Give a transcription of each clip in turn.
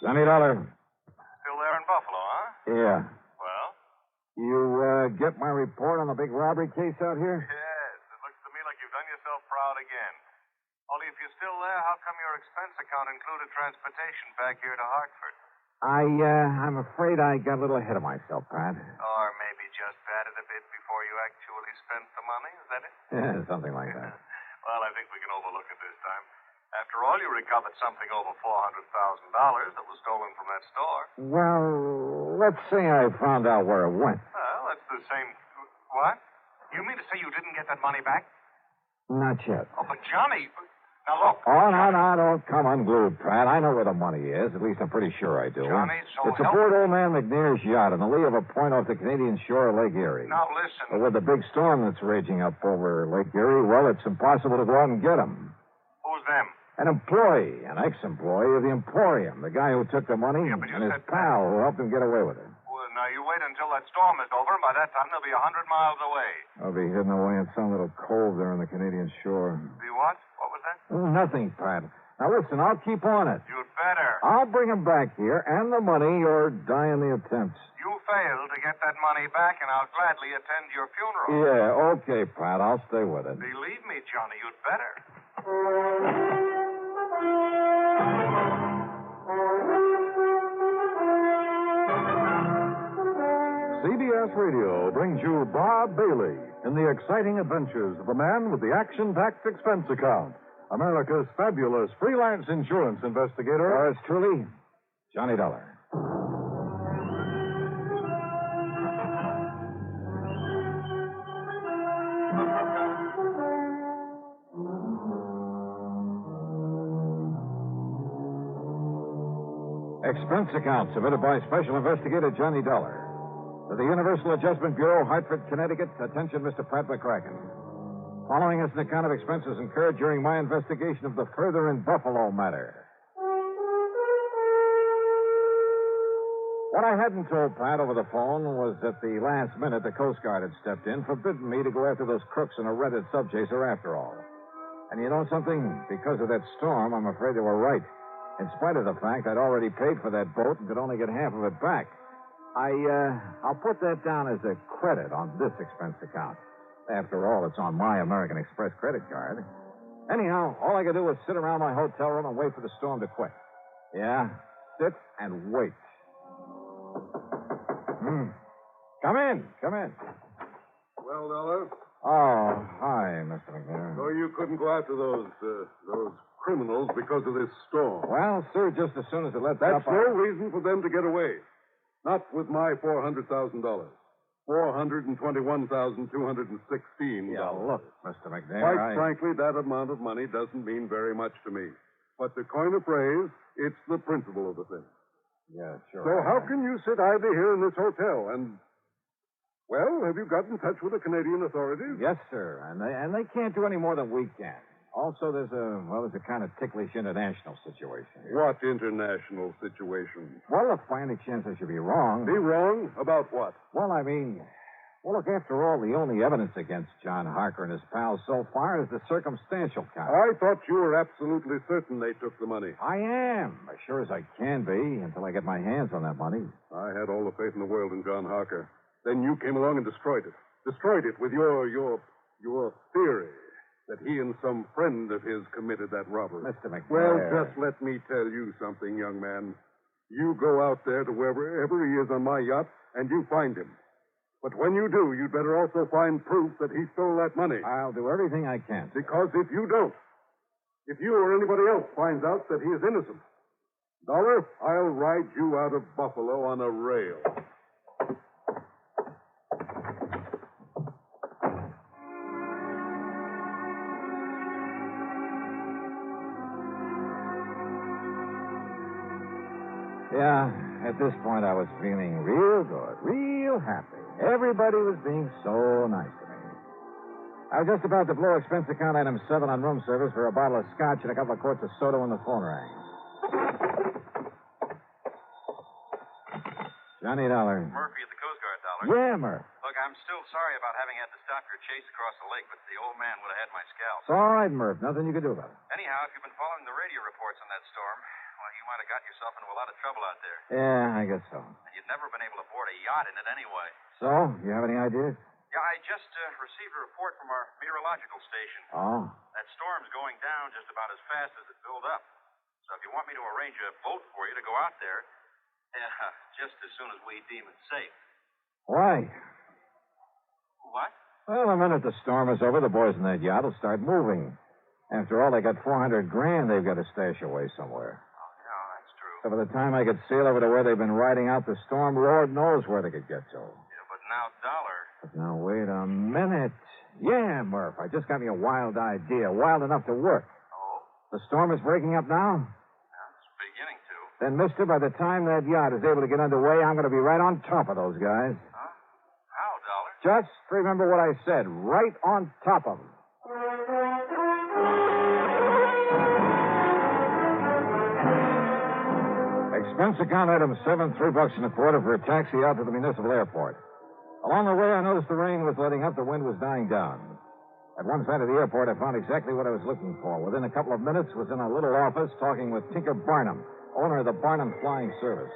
Johnny Dollar. Still there in Buffalo, huh? Yeah. Well? You, get my report on the big robbery case out here? Yes. It looks to me like you've done yourself proud again. Only if you're still there, how come your expense account included transportation back here to Hartford? I'm afraid I got a little ahead of myself, Pat. Or maybe just batted a bit before you actually spent the money, is that it? Yeah, something like that. Well, I think we can overlook it this time. After all, you recovered something over $400,000 that was stolen from that store. Well, let's say I found out where it went. Well, that's the same... What? You mean to say you didn't get that money back? Not yet. Oh, but Johnny... Now, look. Oh, no, don't come unglued, Pat. I know where the money is. At least I'm pretty sure I do. Johnny, so it's aboard old man McNair's yacht on the lee of a point off the Canadian shore of Lake Erie. Now, listen. But with the big storm that's raging up over Lake Erie, well, it's impossible to go out and get him. Who's them? An employee, an ex-employee of the Emporium, the guy who took the money, Yeah, but you and his said pal who helped him get away with it. Well, now, you wait until that storm is over, and by that time they'll be 100 miles away. I'll be hidden away in some little cove there on the Canadian shore. Be what? What was that? Oh, nothing, Pat. Now, listen, I'll keep on it. You'd better. I'll bring him back here and the money or die in the attempts. You fail to get that money back, and I'll gladly attend your funeral. Yeah, okay, Pat. I'll stay with it. Believe me, Johnny, you'd better. CBS Radio brings you Bob Bailey in the exciting adventures of a man with the action-packed expense account, America's fabulous freelance insurance investigator. Yours truly, Johnny Dollar. Expense account submitted by Special Investigator Johnny Dollar. To the Universal Adjustment Bureau, Hartford, Connecticut. Attention, Mr. Pat McCracken. Following is an account of expenses incurred during my investigation of the Further in Buffalo matter. What I hadn't told Pat over the phone was at the last minute the Coast Guard had stepped in, forbidden me to go after those crooks in a rented subchaser after all. And you know something? Because of that storm, I'm afraid they were right. In spite of the fact I'd already paid for that boat and could only get half of it back. I'll put that down as a credit on this expense account. After all, it's on my American Express credit card. Anyhow, all I could do was sit around my hotel room and wait for the storm to quit. Yeah, sit and wait. Come in. Well, Dollar? Oh, hi, Mr. McNair. So you couldn't go after those criminals because of this storm. Well, sir, just as soon as it lets up... That's no reason for them to get away. Not with my $400,000. $421,216. Yeah, look, Mr. McNair, Quite frankly, that amount of money doesn't mean very much to me. But to coin a phrase, it's the principle of the thing. Yeah, sure. So how can you sit idly here in this hotel and... Well, have you got in touch with the Canadian authorities? Yes, sir. And they can't do any more than we can. Also, there's a kind of ticklish international situation here. What international situation? Well, if by any chance I should be wrong... Be wrong? About what? Well, I mean... Well, look, after all, the only evidence against John Harker and his pals so far is the circumstantial count. I thought you were absolutely certain they took the money. I am, as sure as I can be, until I get my hands on that money. I had all the faith in the world in John Harker. Then you came along and destroyed it. Destroyed it with your theory that he and some friend of his committed that robbery. Mr. McNair. Well, just let me tell you something, young man. You go out there to wherever he is on my yacht, and you find him. But when you do, you'd better also find proof that he stole that money. I'll do everything I can. Because if you don't, if you or anybody else finds out that he is innocent, Dollar, I'll ride you out of Buffalo on a rail. Yeah, at this point I was feeling real good, real happy. Everybody was being so nice to me. I was just about to blow expense account item 7 on room service for a bottle of scotch and a couple of quarts of soda when the phone rang. Johnny Dollar. Murphy at the Coast Guard, Dollar. Yeah, Murph. Look, I'm still sorry about having had to stop your chase across the lake, but the old man would have had my scalp. It's all right, Murph. Nothing you can do about it. Anyhow, if you've been following the radio reports on that storm, well, you might have got yourself into a lot of trouble out there. Yeah, I guess so. And you'd never been able to board a yacht in it anyway. So, you have any ideas? Yeah, I just received a report from our meteorological station. Oh. That storm's going down just about as fast as it built up. So if you want me to arrange a boat for you to go out there, just as soon as we deem it safe. Why? What? Well, the minute the storm is over, the boys in that yacht will start moving. After all, they got $400,000 they've got to stash away somewhere. Oh, yeah, that's true. So by the time I could sail over to where they've been riding out the storm, Lord knows where they could get to. Yeah, but now, Dollar. But now, wait a minute. Yeah, Murph, I just got me a wild idea, wild enough to work. Oh? The storm is breaking up now? Yeah, it's beginning to. Then, mister, by the time that yacht is able to get underway, I'm going to be right on top of those guys. Huh? How, Dollar? Just remember what I said, right on top of them. Expense account item 7, $3.25 for a taxi out to the municipal airport. Along the way, I noticed the rain was letting up, the wind was dying down. At one side of the airport, I found exactly what I was looking for. Within a couple of minutes, was in a little office talking with Tinker Barnum, owner of the Barnum Flying Service.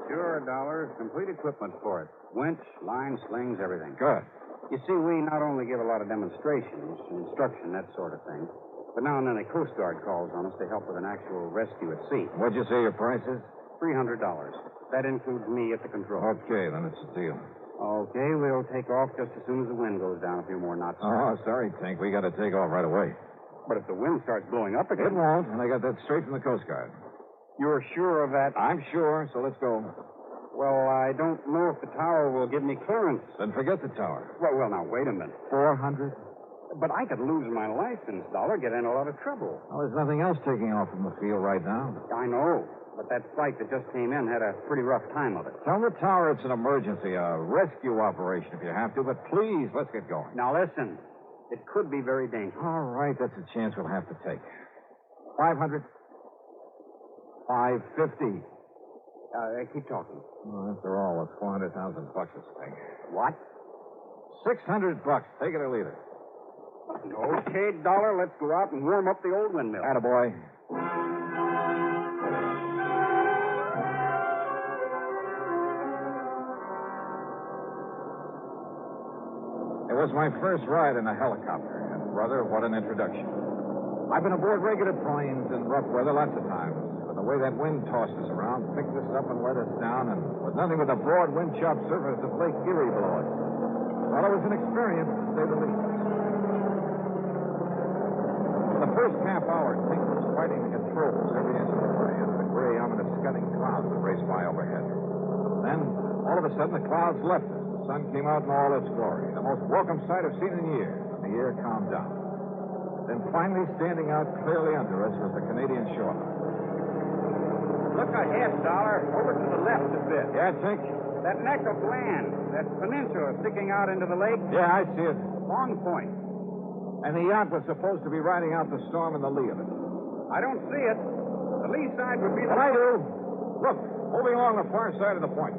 Sure, Dollar. Complete equipment for it. Winch, line, slings, everything. Good. You see, we not only give a lot of demonstrations, instruction, that sort of thing, but now and then a Coast Guard calls on us to help with an actual rescue at sea. What'd you say your price is? $300. That includes me at the controls. Okay, then it's a deal. Okay, we'll take off just as soon as the wind goes down a few more knots. Oh, sorry, Tink. We got to take off right away. But if the wind starts blowing up It again... won't, and I got that straight from the Coast Guard. You're sure of that? I'm sure, so let's go. Well, I don't know if the tower will give me clearance. Then forget the tower. Well, now, wait a minute. 400? But I could lose my license, Dollar, get in a lot of trouble. Well, there's nothing else taking off from the field right now. I know. But that flight that just came in had a pretty rough time of it. Tell the tower it's an emergency, a rescue operation if you have to, but please, let's get going. Now, listen. It could be very dangerous. All right, that's a chance we'll have to take. 500? 550. Keep talking. Well, after all, it's $400,000 this thing. What? $600. Take it or leave it. Okay, Dollar, let's go out and warm up the old windmill. Attaboy. It was my first ride in a helicopter, and brother, what an introduction. I've been aboard regular planes in rough weather lots of times, but the way that wind tossed us around, picked us up and let us down, and with nothing but the broad wind-chopped surface of Lake Erie below us. Well, it was an experience, to say the least. For the first half hour, Tink was fighting the controls every inch of the way under the gray, ominous scudding clouds that raced by overhead. Then, all of a sudden, the clouds left us. The sun came out in all its glory, the most welcome sight I've seen in years, and the air calmed down. Then finally, standing out clearly under us was the Canadian shoreline. Look ahead, Dollar. Over to the left a bit. Yeah, Tink? That neck of land, that peninsula sticking out into the lake. Yeah, I see it. Long Point. And the yacht was supposed to be riding out the storm in the lee of it. I don't see it. The lee side would be the... But I do. Look, moving along the far side of the point.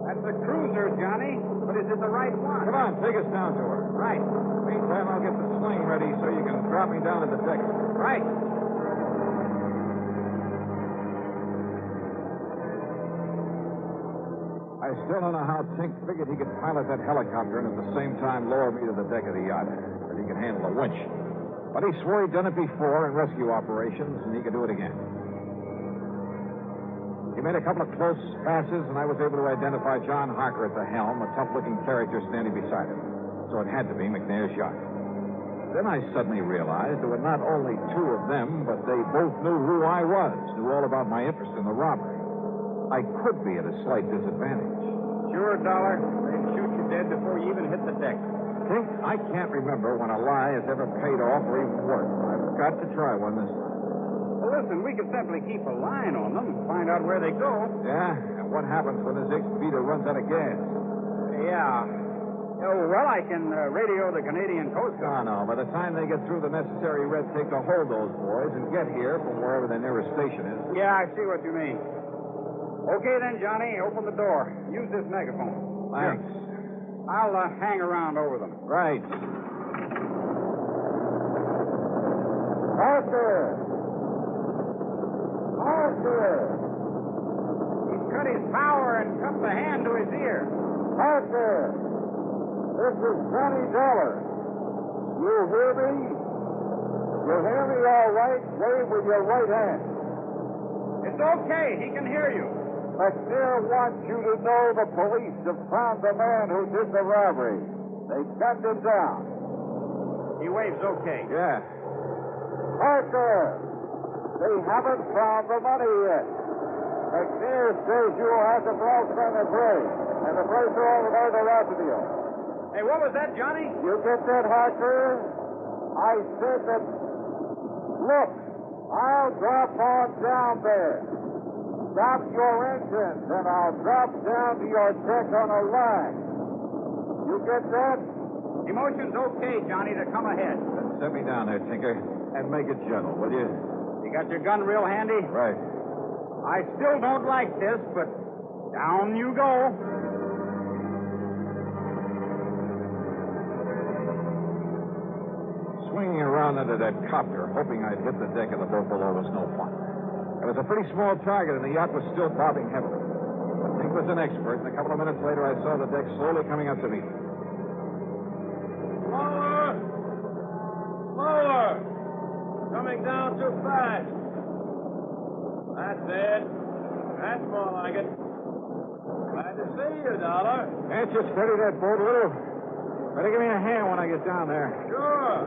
That's a cruiser, Johnny. But is it the right one? Come on, take us down to her. Right. Meantime, I'll get the sling ready so you can drop me down at the deck. Right. I still don't know how Tink figured he could pilot that helicopter and at the same time lower me to the deck of the yacht, that he could handle a winch. But he swore he'd done it before in rescue operations, and he could do it again. He made a couple of close passes, and I was able to identify John Harker at the helm, a tough-looking character standing beside him. So it had to be McNair's yacht. Then I suddenly realized there were not only two of them, but they both knew who I was, knew all about my interest in the robbery. I could be at a slight disadvantage. Sure, Dollar. They'd shoot you dead before you even hit the deck. Tink, I can't remember when a lie has ever paid off or even worked. I've got to try one this time. Well, listen, we could simply keep a line on them, find out where they go. Yeah? And what happens when this X-Beater runs out of gas? Yeah. Oh, well, I can radio the Canadian Coast Guard. No. By the time they get through the necessary red tape to hold those boys and get here from wherever their nearest station is. Yeah, I see what you mean. Okay, then, Johnny, open the door. Use this megaphone. Thanks. Here. I'll hang around over them. Right. Harker! Harker! Parker! He's cut his power and cupped the hand to his ear. Parker! This is Johnny Dollar. You hear me? You hear me all right? Wave with your right hand. It's okay. He can hear you. McNair wants you to know the police have found the man who did the robbery. They gunned him down. He waves okay. Yeah. Parker! They haven't found the money yet. McNair says you will have to cross on the bridge, and the bridge all about the Rapidio. Hey, what was that, Johnny? You get that, Harker? I said that. Look, I'll drop on down there. Stop your engines, and I'll drop down to your deck on a line. You get that? Emotion's okay, Johnny, to come ahead. Then set me down there, Tinker, and make it gentle, will you? You got your gun real handy? Right. I still don't like this, but down you go. Swinging around under that copter, hoping I'd hit the deck of the boat below, was no fun. It was a pretty small target, and the yacht was still bobbing heavily. But Tink was an expert, and a couple of minutes later, I saw the deck slowly coming up to meet me. Slower! Slower! Coming down too fast. That's it. That's more like it. Glad to see you, Dollar. Can't you steady that boat a little? Better give me a hand when I get down there. Sure.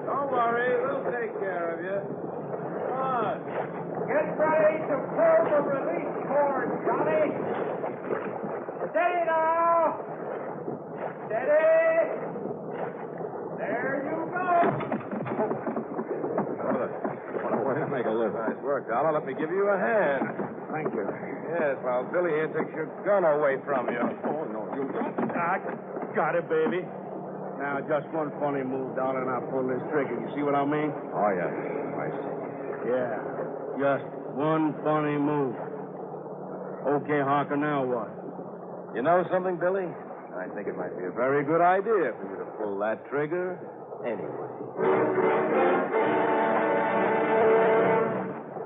Don't worry. We'll take care of you. Come on. Get ready to pull the release cord, Johnny. Steady now. Steady. There you go. What a way to make a living. Nice work, Dollar. Let me give you a hand. Thank you. Yes, while Billy here takes your gun away from you. Oh, no, you don't. I got it, baby. Now, just one funny move, Dollar, and I'll pull this trigger. You see what I mean? Oh, yeah. I see. Yeah, just one funny move. Okay, Harker, now what? You know something, Billy? I think it might be a very good idea for you to pull that trigger anyway.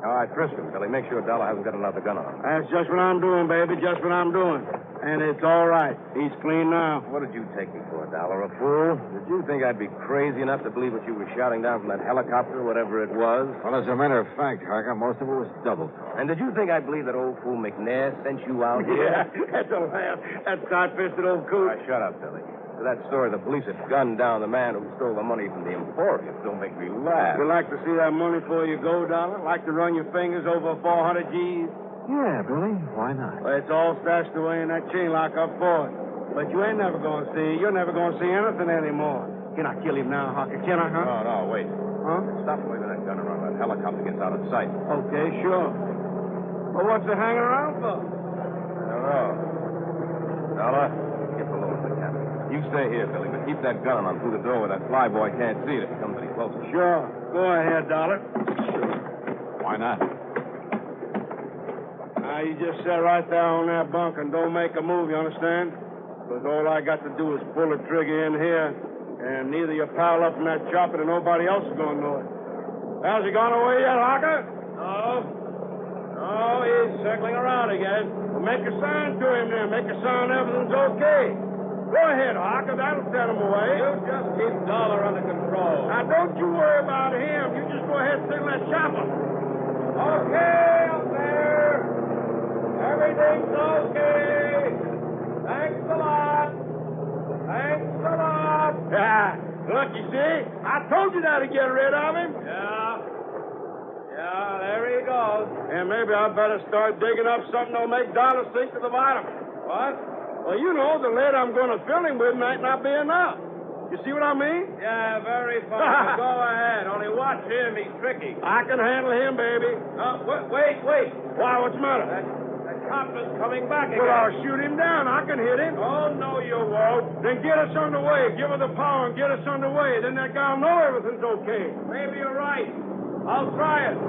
All right, frisk him, Billy. Make sure Dollar hasn't got another gun on him. That's just what I'm doing, baby. Just what I'm doing. And it's all right. He's clean now. What did you take me for, Dollar? A fool? Did you think I'd be crazy enough to believe what you were shouting down from that helicopter, whatever it was? Well, as a matter of fact, Harker, most of it was double talk. And did you think I'd believe that old fool McNair sent you out here? Yeah, that's a laugh. That tight-fisted old coot. Now, shut up, Billy. That story the police had gunned down the man who stole the money from the Emporium. Don't make me laugh. You like to see that money before you go, Dollar? Like to run your fingers over 400 G's? Yeah, Billy. Why not? Well, it's all stashed away in that chain lock up for it. But you ain't never going to see. You're never going to see anything anymore. Can I kill him now, Harker? Can I, huh? No, wait. Huh? Stop waving that gun around. That helicopter gets out of sight. Okay, sure. Well, what's it hanging around for? I don't know. Dollar, get below with the captain. You stay here, Billy, but keep that gun on through the door where that flyboy can't see it if he comes any closer. Sure. Go ahead, Dollar. Why not? Now, you just sit right there on that bunk and don't make a move, you understand? Because all I got to do is pull the trigger in here, and neither you pile up from that chopper nor nobody else is going to know it. Has he gone away yet, Harker? No, he's circling around again. Well, make a sign to him then. Make a sign everything's okay. Go ahead, Harker. That'll set him away. You just keep Dollar under control. Now, don't you worry about him. You just go ahead and signal that chopper. Okay, up there. Everything's okay. Thanks a lot. Thanks a lot. Yeah. Look, you see? I told you that to get rid of him. Yeah, there he goes. And maybe I better start digging up something that'll make Dollar sink to the bottom. What? Well, you know, the lead I'm going to fill him with might not be enough. You see what I mean? Yeah, very fine. Go ahead. Only watch him. He's tricky. I can handle him, baby. Wait. Why, what's the matter? That copper's coming back again. Well, I'll shoot him down. I can hit him. Oh, no, you won't. Then get us underway. Give her the power and get us underway. Then that guy'll know everything's okay. Maybe you're right. I'll try it.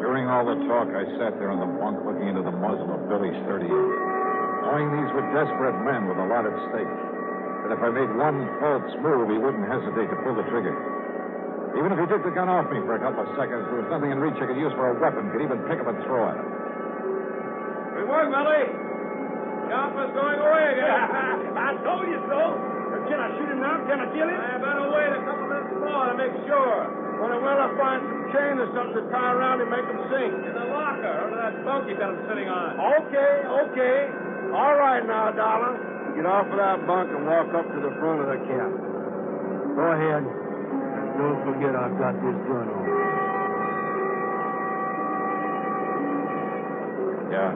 During all the talk, I sat there on the bunk looking into the muzzle of Billy's .38, knowing these were desperate men with a lot at stake. that if I made one false move, he wouldn't hesitate to pull the trigger. Even if he took the gun off me for a couple of seconds, there was nothing in reach I could use for a weapon, could even pick up and throw at him. Good work, Melly. The Alpha's going away again. I told you so. Can I shoot him now? Can I kill him? I better wait a couple minutes more to make sure. When I find some chain or something to tie around him, make him sink. In the locker, under that bunk you got him sitting on. Okay. All right now, Dollar. Get off of that bunk and walk up to the front of the cabin. Go ahead. Don't forget I've got this gun on. Yeah,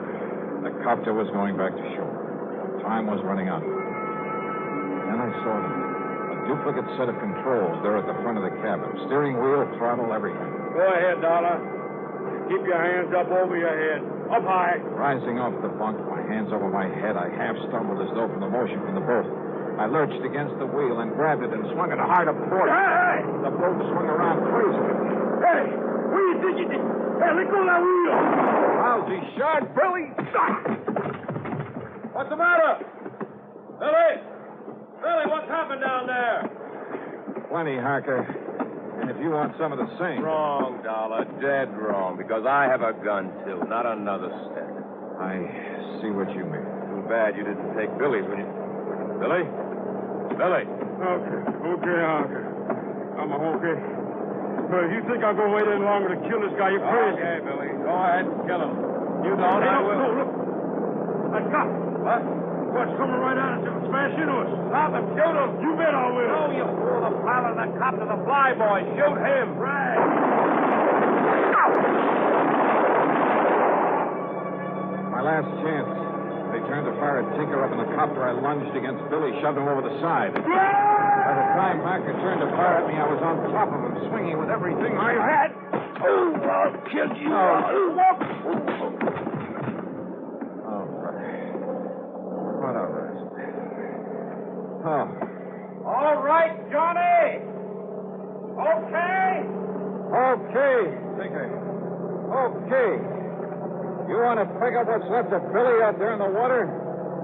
the copter was going back to shore. Time was running out. Then I saw them. A duplicate set of controls there at the front of the cabin. Steering wheel, throttle, everything. Go ahead, Dollar. Keep your hands up over your head. Up high. Rising off the bunk, my hands over my head, I half stumbled as though from the motion from the boat. I lurched against the wheel and grabbed it and swung it hard a port. Hey! The boat swung around crazily. Hey! What do you think you did? Hey, let go of that wheel! Lousy shot, Billy! What's the matter? Billy, what's happened down there? Plenty, Harker. And if you want some of the same. Wrong, Dollar. Dead wrong. Because I have a gun, too. Not another step. I see what you mean. Too bad you didn't take Billy's when you... Billy? Okay, Harker. I'm okay. But if you think I'm going to wait any longer to kill this guy, you're crazy. Okay, Billy. Go ahead and kill him. You don't, I will. No, look. That cop. What? What's coming right at us? It'll smash into us. Stop him. Shoot him. You bet I will. No, you fool. The pilot and the cop to the flyboy. Shoot him. Right. My last chance. They turned to fire at Tinker up in the copter. I lunged against Billy, shoved him over the side. By the time Harker turned to fire at me, I was on top of him, swinging with everything I had. I'll kill you. Oh, brother. What a rest. Oh. All right, Johnny. Okay. Okay, Tinker. Okay. You want to pick up what's left of Billy out there in the water?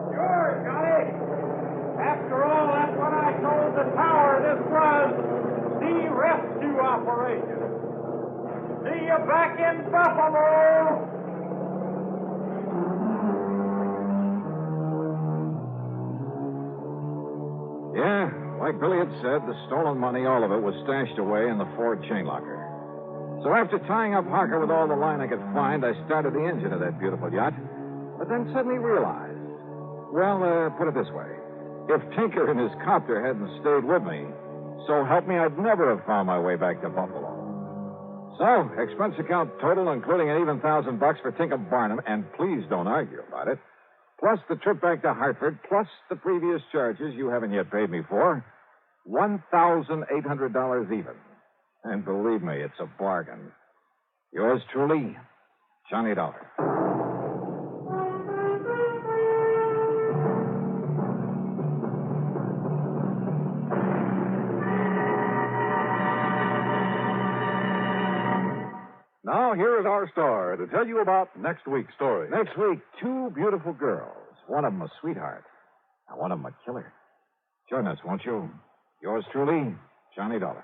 Sure, Johnny. After all, that's what I told the tower. This was the rescue operation. See you back in Buffalo. Yeah, like Billy had said, the stolen money, all of it, was stashed away in the Ford chain locker. So after tying up Harker with all the line I could find, I started the engine of that beautiful yacht, but then suddenly realized, put it this way. If Tinker and his copter hadn't stayed with me, so help me, I'd never have found my way back to Buffalo. So, expense account total, including an even $1,000 for Tinker Barnum, and please don't argue about it, plus the trip back to Hartford, plus the previous charges you haven't yet paid me for, $1,800 even. And believe me, it's a bargain. Yours truly, Johnny Dollar. Now, here is our star to tell you about next week's story. Next week, two beautiful girls. One of them a sweetheart, and one of them a killer. Join us, won't you? Yours truly, Johnny Dollar.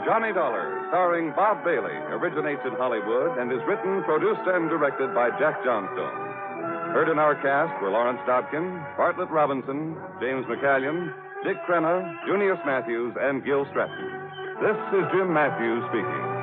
Johnny Dollar, starring Bob Bailey, originates in Hollywood and is written, produced, and directed by Jack Johnstone. Heard in our cast were Lawrence Dobkin, Bartlett Robinson, James McCallion, Dick Crenna, Junius Matthews, and Gil Stratton. This is Jim Matthews speaking.